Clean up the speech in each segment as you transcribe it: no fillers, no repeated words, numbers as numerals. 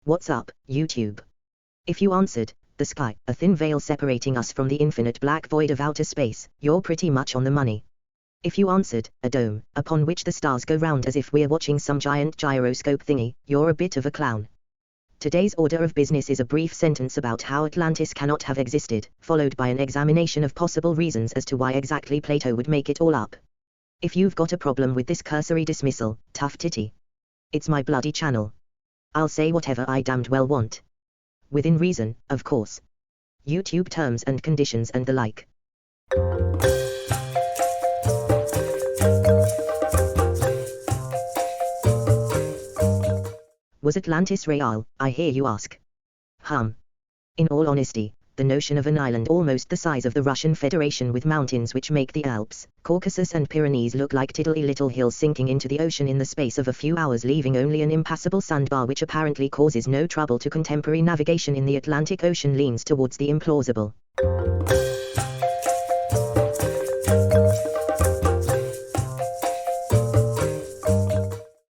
What's up, YouTube? If you answered, the sky, a thin veil separating us from the infinite black void of outer space, you're pretty much on the money. If you answered, a dome, upon which the stars go round as if we're watching some giant gyroscope thingy, you're a bit of a clown. Today's order of business is a brief sentence about how Atlantis cannot have existed, followed by an examination of possible reasons as to why exactly Plato would make it all up. If you've got a problem with this cursory dismissal, tough titty. It's my bloody channel. I'll say whatever I damned well want. Within reason, of course. YouTube terms and conditions and the like. Was Atlantis real, I hear you ask? In all honesty, the notion of an island almost the size of the Russian Federation with mountains which make the Alps, Caucasus and Pyrenees look like tiddly little hills sinking into the ocean in the space of a few hours, leaving only an impassable sandbar which apparently causes no trouble to contemporary navigation in the Atlantic Ocean, leans towards the implausible.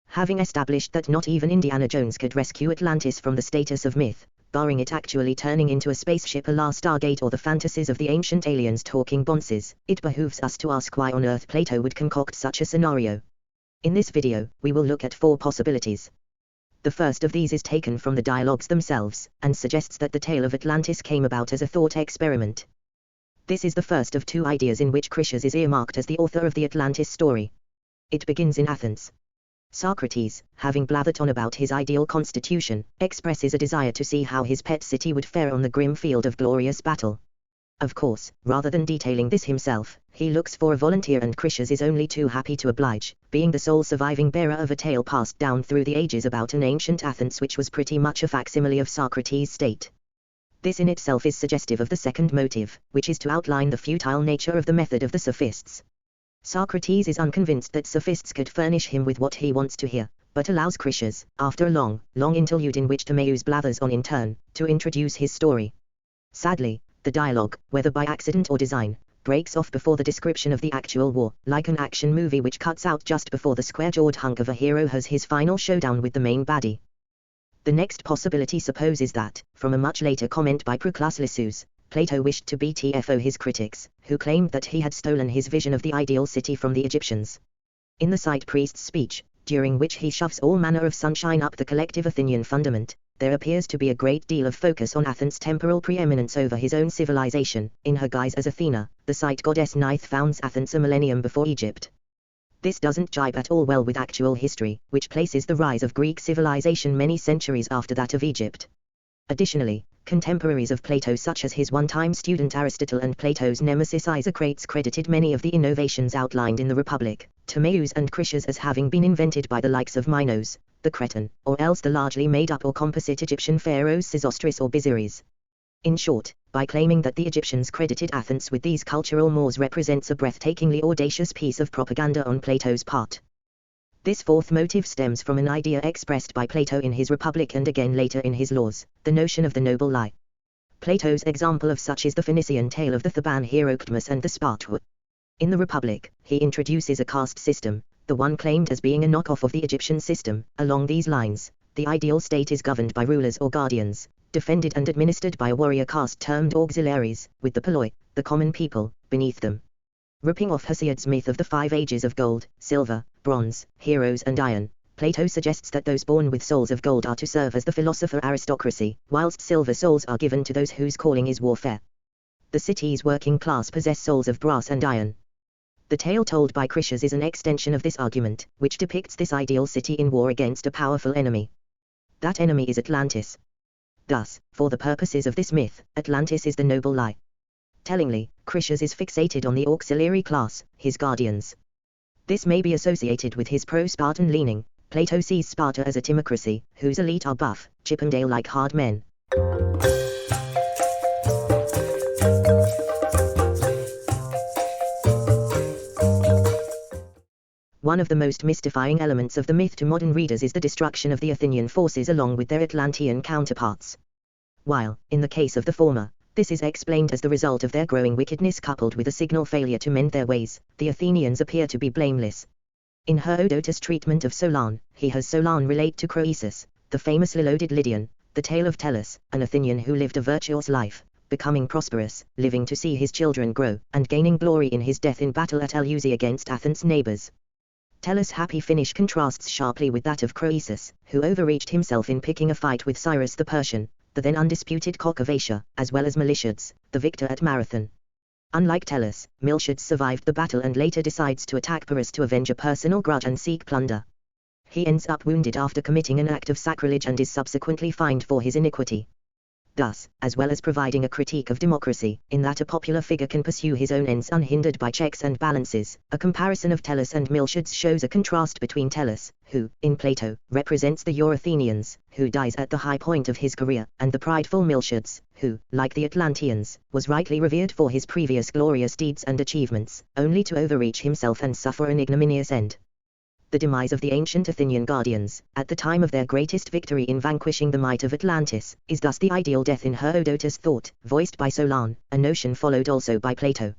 Having established that not even Indiana Jones could rescue Atlantis from the status of myth, barring it actually turning into a spaceship a la Stargate or the fantasies of the ancient aliens talking bonces, it behooves us to ask why on earth Plato would concoct such a scenario. In this video, we will look at 4 possibilities. The first of these is taken from the dialogues themselves, and suggests that the tale of Atlantis came about as a thought experiment. This is the first of 2 ideas in which Critias is earmarked as the author of the Atlantis story. It begins in Athens. Socrates, having blathered on about his ideal constitution, expresses a desire to see how his pet city would fare on the grim field of glorious battle. Of course, rather than detailing this himself, he looks for a volunteer, and Critias is only too happy to oblige, being the sole surviving bearer of a tale passed down through the ages about an ancient Athens which was pretty much a facsimile of Socrates' state. This in itself is suggestive of the second motive, which is to outline the futile nature of the method of the sophists. Socrates is unconvinced that sophists could furnish him with what he wants to hear, but allows Critias, after a long interlude in which Timaeus blathers on in turn, to introduce his story. Sadly, the dialogue, whether by accident or design, breaks off before the description of the actual war, like an action movie which cuts out just before the square-jawed hunk of a hero has his final showdown with the main baddie. The next possibility supposes that, from a much later comment by Proclus Lysius, Plato wished to BTFO his critics, who claimed that he had stolen his vision of the ideal city from the Egyptians. In the Side Priest's speech, during which he shoves all manner of sunshine up the collective Athenian fundament, there appears to be a great deal of focus on Athens' temporal preeminence over his own civilization. In her guise as Athena, the site goddess Neith founds Athens a millennium before Egypt. This doesn't jibe at all well with actual history, which places the rise of Greek civilization many centuries after that of Egypt. Additionally, contemporaries of Plato such as his one-time student Aristotle and Plato's nemesis Isocrates credited many of the innovations outlined in the Republic, Timaeus and Critias, as having been invented by the likes of Minos, the Cretan, or else the largely made-up or composite Egyptian pharaohs Sesostris or Byzeres. In short, by claiming that the Egyptians credited Athens with these cultural mores represents a breathtakingly audacious piece of propaganda on Plato's part. This fourth motive stems from an idea expressed by Plato in his Republic and again later in his Laws, the notion of the noble lie. Plato's example of such is the Phoenician tale of the Theban hero Cadmus and the Spartan. In the Republic, he introduces a caste system, the one claimed as being a knockoff of the Egyptian system. Along these lines, the ideal state is governed by rulers or guardians, defended and administered by a warrior caste termed auxiliaries, with the polloi, the common people, beneath them. Ripping off Hesiod's myth of the 5 ages of gold, silver, bronze, heroes and iron, Plato suggests that those born with souls of gold are to serve as the philosopher aristocracy, whilst silver souls are given to those whose calling is warfare. The city's working class possess souls of brass and iron. The tale told by Critias is an extension of this argument, which depicts this ideal city in war against a powerful enemy. That enemy is Atlantis. Thus, for the purposes of this myth, Atlantis is the noble lie. Tellingly, Critias is fixated on the auxiliary class, his guardians. This may be associated with his pro-Spartan leaning. Plato sees Sparta as a timocracy, whose elite are buff, Chippendale-like hard men. One of the most mystifying elements of the myth to modern readers is the destruction of the Athenian forces along with their Atlantean counterparts. While, in the case of the former, this is explained as the result of their growing wickedness coupled with a signal failure to mend their ways, the Athenians appear to be blameless. In Herodotus' treatment of Solon, he has Solon relate to Croesus, the famously loaded Lydian, The tale of Tellus, an Athenian who lived a virtuous life, becoming prosperous, living to see his children grow, and gaining glory in his death in battle at Eleusis against Athens' neighbors. Tellus' happy finish contrasts sharply with that of Croesus, who overreached himself in picking a fight with Cyrus the Persian, the then undisputed cock of Asia, as well as Miltiades, the victor at Marathon. Unlike Tellus, Miltiades survived the battle and later decides to attack Paris to avenge a personal grudge and seek plunder. He ends up wounded after committing an act of sacrilege and is subsequently fined for his iniquity. Thus, as well as providing a critique of democracy, in that a popular figure can pursue his own ends unhindered by checks and balances, a comparison of Tellus and Miltiades shows a contrast between Tellus, who, in Plato, represents the Eurythenians, who dies at the high point of his career, and the prideful Miltiades, who, like the Atlanteans, was rightly revered for his previous glorious deeds and achievements, only to overreach himself and suffer an ignominious end. The demise of the ancient Athenian guardians, at the time of their greatest victory in vanquishing the might of Atlantis, is thus the ideal death in Herodotus' thought, voiced by Solon, a notion followed also by Plato.